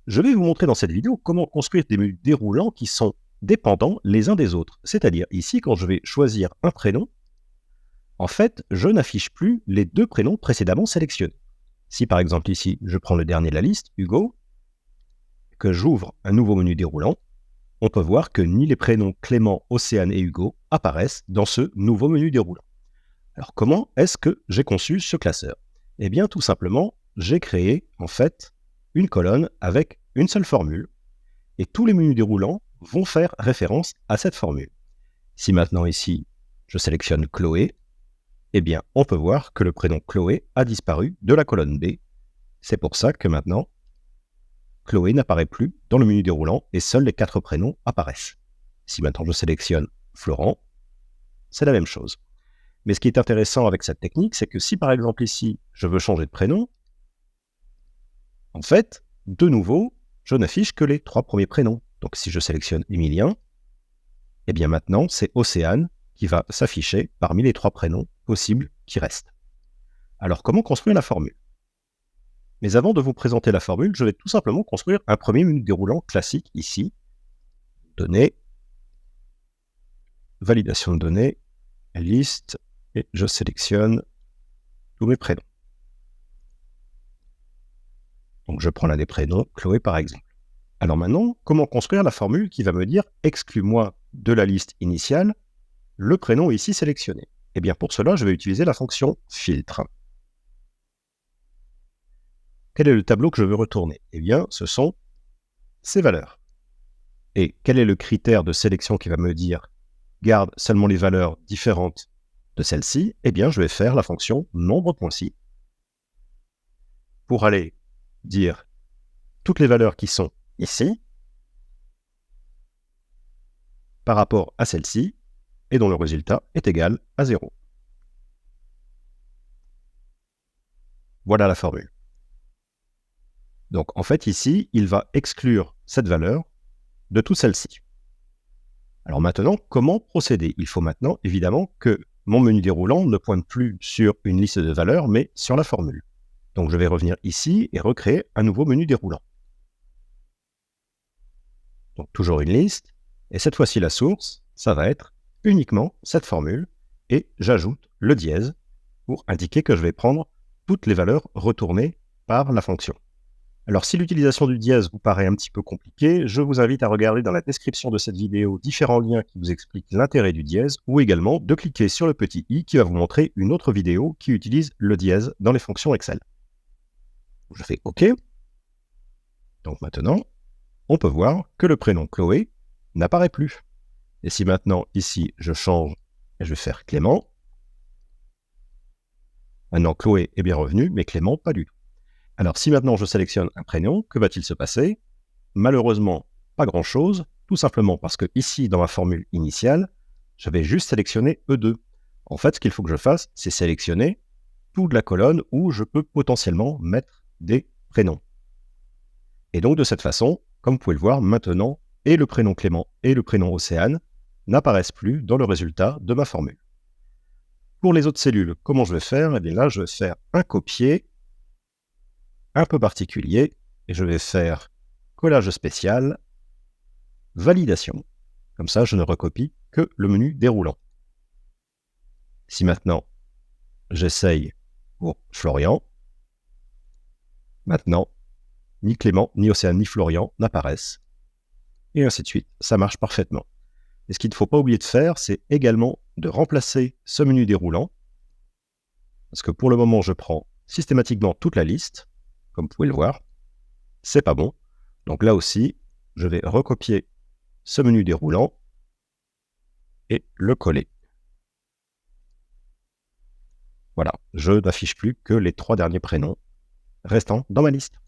Je vais vous montrer dans cette vidéo comment construire des menus déroulants qui sont dépendants les uns des autres. C'est-à-dire ici, quand je vais choisir un prénom, en fait, je n'affiche plus les deux prénoms précédemment sélectionnés. Si par exemple ici, je prends le dernier de la liste, Hugo, que j'ouvre un nouveau menu déroulant, on peut voir que ni les prénoms Clément, Océane et Hugo apparaissent dans ce nouveau menu déroulant. Alors comment est-ce que j'ai conçu ce classeur? Eh bien tout simplement, j'ai créé en fait une colonne avec une seule formule et tous les menus déroulants vont faire référence à cette formule. Si maintenant ici, je sélectionne Chloé, eh bien on peut voir que le prénom Chloé a disparu de la colonne B. C'est pour ça que maintenant, Chloé n'apparaît plus dans le menu déroulant et seuls les 4 prénoms apparaissent. Si maintenant je sélectionne Florent, c'est la même chose. Mais ce qui est intéressant avec cette technique, c'est que si par exemple ici, je veux changer de prénom, en fait, de nouveau, je n'affiche que les 3 premiers prénoms. Donc si je sélectionne Emilien, eh bien maintenant, c'est Océane qui va s'afficher parmi les 3 prénoms possibles qui restent. Alors comment construire la formule? Mais avant de vous présenter la formule, je vais tout simplement construire un premier menu déroulant classique ici. Données, validation de données, liste, et je sélectionne tous mes prénoms. Donc je prends l'un des prénoms, Chloé par exemple. Alors maintenant, comment construire la formule qui va me dire « exclue-moi de la liste initiale le prénom ici sélectionné ». Eh bien pour cela, je vais utiliser la fonction « filtre ». Quel est le tableau que je veux retourner? Eh bien, ce sont ces valeurs. Et quel est le critère de sélection qui va me dire « garde seulement les valeurs différentes de celle-ci » Eh bien, je vais faire la fonction « nombre.si » pour aller dire toutes les valeurs qui sont ici par rapport à celle-ci et dont le résultat est égal à 0. Voilà la formule. Donc en fait ici, il va exclure cette valeur de toute celle-ci. Alors maintenant, comment procéder? Il faut maintenant évidemment que mon menu déroulant ne pointe plus sur une liste de valeurs, mais sur la formule. Donc je vais revenir ici et recréer un nouveau menu déroulant. Donc toujours une liste, et cette fois-ci la source, ça va être uniquement cette formule, et j'ajoute le dièse pour indiquer que je vais prendre toutes les valeurs retournées par la fonction. Alors si l'utilisation du dièse vous paraît un petit peu compliquée, je vous invite à regarder dans la description de cette vidéo différents liens qui vous expliquent l'intérêt du dièse, ou également de cliquer sur le petit i qui va vous montrer une autre vidéo qui utilise le dièse dans les fonctions Excel. Je fais OK. Donc maintenant, on peut voir que le prénom Chloé n'apparaît plus. Et si maintenant, ici, je change et je vais faire Clément, maintenant Chloé est bien revenu, mais Clément pas du tout. Alors si maintenant je sélectionne un prénom, que va-t-il se passer? Malheureusement, pas grand-chose, tout simplement parce que ici, dans ma formule initiale, j'avais juste sélectionné E2. En fait, ce qu'il faut que je fasse, c'est sélectionner toute la colonne où je peux potentiellement mettre des prénoms. Et donc de cette façon, comme vous pouvez le voir, maintenant, et le prénom Clément et le prénom Océane n'apparaissent plus dans le résultat de ma formule. Pour les autres cellules, comment je vais faire? Eh bien là, je vais faire un copier un peu particulier, et je vais faire collage spécial, validation. Comme ça, je ne recopie que le menu déroulant. Si maintenant, j'essaye pour Florian, maintenant, ni Clément, ni Océane, ni Florian n'apparaissent. Et ainsi de suite. Ça marche parfaitement. Et ce qu'il ne faut pas oublier de faire, c'est également de remplacer ce menu déroulant. Parce que pour le moment, je prends systématiquement toute la liste. Comme vous pouvez le voir, c'est pas bon. Donc là aussi, je vais recopier ce menu déroulant et le coller. Voilà, je n'affiche plus que les 3 derniers prénoms restant dans ma liste.